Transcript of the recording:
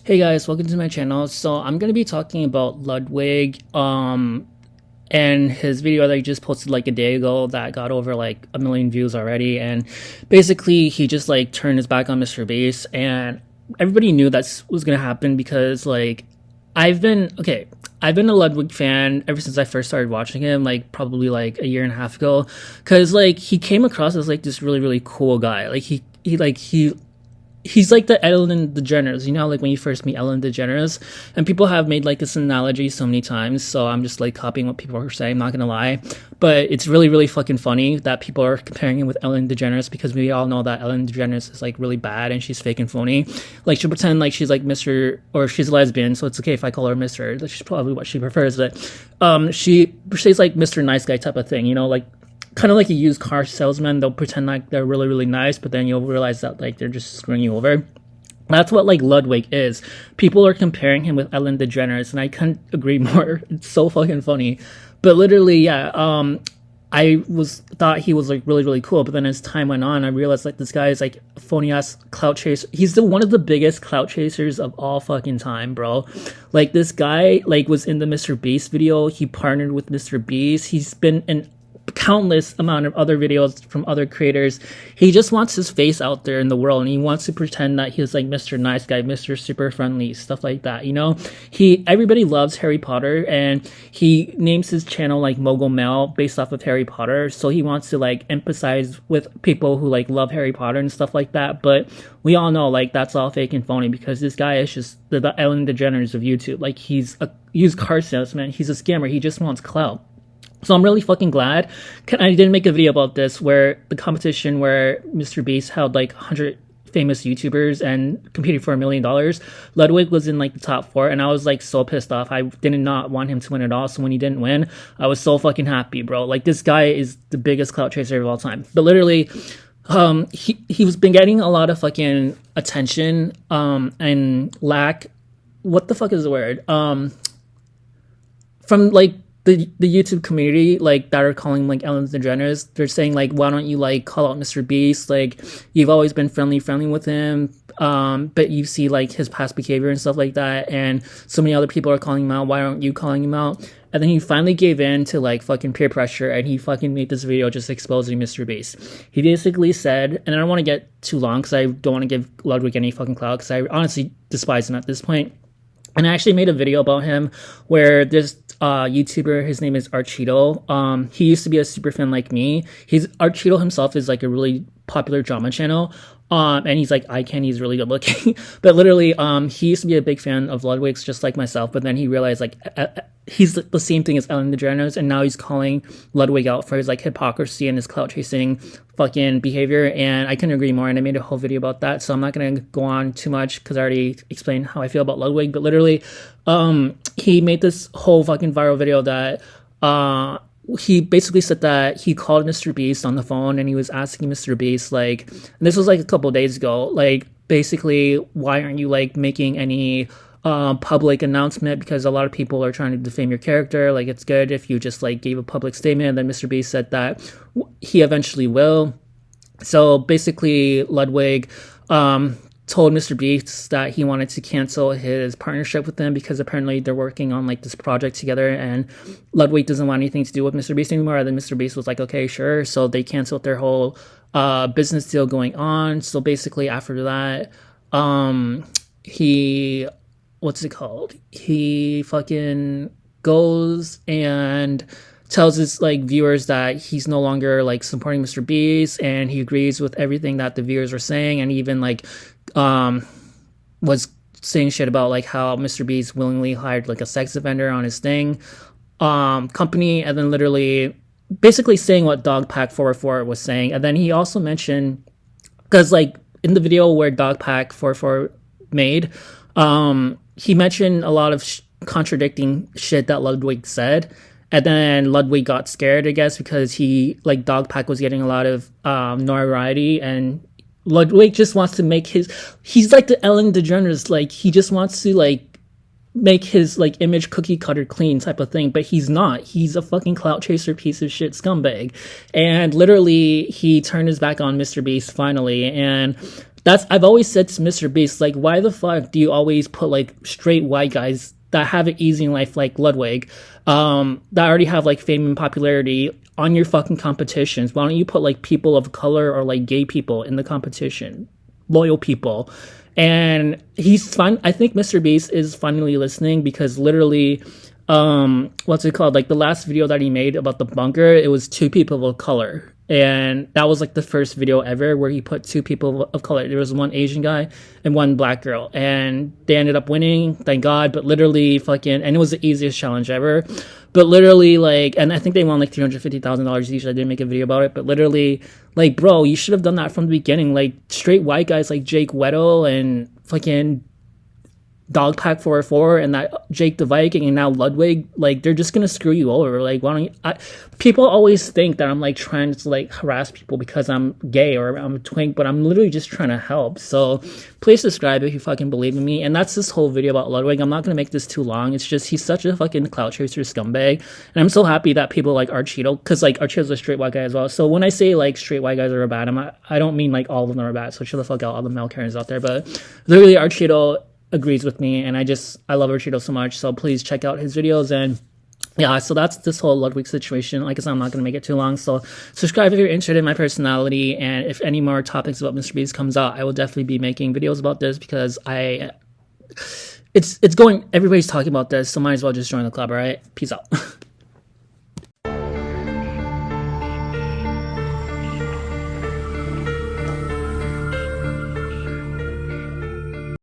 Hey guys, welcome to my channel. So I'm gonna be talking about Ludwig, and his video that he just posted like a day ago that got over like 1 million views already. And basically, he just like turned his back on MrBeast, and everybody knew that was gonna happen because like I've been a Ludwig fan ever since I first started watching him, like probably like a year and a half ago, because like he came across as like this really cool guy. Like he's like the Ellen DeGeneres, you know, like when you first meet Ellen DeGeneres, and people have made like this analogy so many times, so I'm just like copying what people are saying, I'm not gonna lie, but it's really fucking funny that people are comparing him with Ellen DeGeneres because we all know that Ellen DeGeneres is like really bad and she's fake and phony. Like she'll pretend like she's like Mr. or she's a lesbian, so it's okay if I call her Mr. That's probably what she prefers, but she stays like Mr. Nice Guy type of thing, you know, like kind of like a used car salesman. They'll pretend like they're really nice, but then you'll realize that like they're just screwing you over. That's what like Ludwig is. People are comparing him with Ellen DeGeneres, and I couldn't agree more. It's so fucking funny. But literally, yeah, I thought he was like really cool, but then as time went on, I realized like this guy is like a phony ass clout chaser. He's one of the biggest clout chasers of all fucking time, bro. Like this guy like was in the MrBeast video. He partnered with MrBeast. He's been in countless amount of other videos from other creators. He just wants his face out there in the world, and he wants to pretend that he's like Mr. Nice Guy, Mr. Super Friendly, stuff like that, you know. Everybody loves Harry Potter, and he names his channel like Mogul Mel based off of Harry Potter, so he wants to like emphasize with people who like love Harry Potter and stuff like that. But we all know like that's all fake and phony, because this guy is just the Ellen DeGeneres of YouTube. Like he's a used car salesman, he's a scammer, he just wants clout. So I'm really fucking glad. I didn't make a video about this where the competition where MrBeast held like 100 famous YouTubers and competed for $1 million. Ludwig was in like the top 4, and I was like so pissed off. I did not want him to win at all. So when he didn't win, I was so fucking happy, bro. Like this guy is the biggest clout chaser of all time. But literally, he's been getting a lot of fucking attention, and what the fuck is the word? From like the YouTube community, like that are calling like Ellen DeGeneres. They're saying like, why don't you like call out MrBeast? Like you've always been friendly with him, but you see like his past behavior and stuff like that, and so many other people are calling him out. Why aren't you calling him out? And then he finally gave in to like fucking peer pressure, and he fucking made this video just exposing MrBeast. He basically said, and I don't want to get too long because I don't want to give Ludwig any fucking clout, because I honestly despise him at this point. And I actually made a video about him where this YouTuber, his name is Archeeto. He used to be a super fan like me. Archeeto himself is like a really popular drama channel. And he's like eye candy, he's really good looking. But literally, he used to be a big fan of Ludwig's just like myself, but then he realized like he's the same thing as Ellen DeGeneres, and now he's calling Ludwig out for his like hypocrisy and his clout chasing fucking behavior. And I couldn't agree more, and I made a whole video about that, so I'm not gonna go on too much because I already explained how I feel about Ludwig. But literally, he made this whole fucking viral video that he basically said that he called MrBeast on the phone, and he was asking MrBeast like, and this was like a couple days ago, like basically, why aren't you like making any public announcement, because a lot of people are trying to defame your character. Like it's good if you just like gave a public statement. And then MrBeast said that he eventually will. So basically Ludwig told MrBeast that he wanted to cancel his partnership with them, because apparently they're working on like this project together, and Ludwig doesn't want anything to do with MrBeast anymore. And then MrBeast was like, okay, sure. So they canceled their whole business deal going on. So basically after that, he fucking goes and tells his like viewers that he's no longer like supporting MrBeast, and he agrees with everything that the viewers were saying, and even like was saying shit about like how MrBeast willingly hired like a sex offender on his company, and then literally basically saying what Dogpack444 was saying. And then he also mentioned, because like in the video where Dogpack444 made, he mentioned a lot of contradicting shit that Ludwig said. And then Ludwig got scared, I guess, because Dogpack was getting a lot of notoriety, and Ludwig just wants to make he's like the Ellen DeGeneres, like he just wants to like make his like image cookie cutter clean type of thing, but he's not. He's a fucking clout chaser piece of shit scumbag. And literally he turned his back on MrBeast finally, and I've always said to MrBeast, like, why the fuck do you always put like straight white guys that have it easy in life, like Ludwig, that already have like fame and popularity on your fucking competitions? Why don't you put like people of color or like gay people in the competition, loyal people? And he's fun. I think MrBeast is finally listening, because literally, what's it called? Like the last video that he made about the bunker, it was 2 people of color. And that was like the first video ever where he put 2 people of color. There was 1 Asian guy and 1 black girl, and they ended up winning, thank God. But literally fucking, and it was the easiest challenge ever. But literally, like, and I think they won like $350,000 each. I didn't make a video about it, but literally, like, bro, you should have done that from the beginning. Like, straight white guys like Jake Weddle and fucking Dogpack 404 and that Jake the Viking and now Ludwig, like, they're just gonna screw you over. Like, why don't you, people always think that I'm like trying to like harass people because I'm gay or I'm a twink, but I'm literally just trying to help. So please subscribe if you fucking believe in me. And that's this whole video about Ludwig. I'm not gonna make this too long. It's just, he's such a fucking clout chaser scumbag, and I'm so happy that people like Archeeto, because like Archeeto's a straight white guy as well. So when I say like straight white guys are bad, I don't mean like all of them are bad, so chill the fuck out, all the male Karens out there. But literally Archeeto agrees with me, and I love Archeeto so much. So please check out his videos. And yeah, so that's this whole Ludwig situation. Like I said, I'm not going to make it too long, so subscribe if you're interested in my personality, and if any more topics about MrBeast comes out, I will definitely be making videos about this, because it's going, everybody's talking about this, so might as well just join the club. All right, peace out.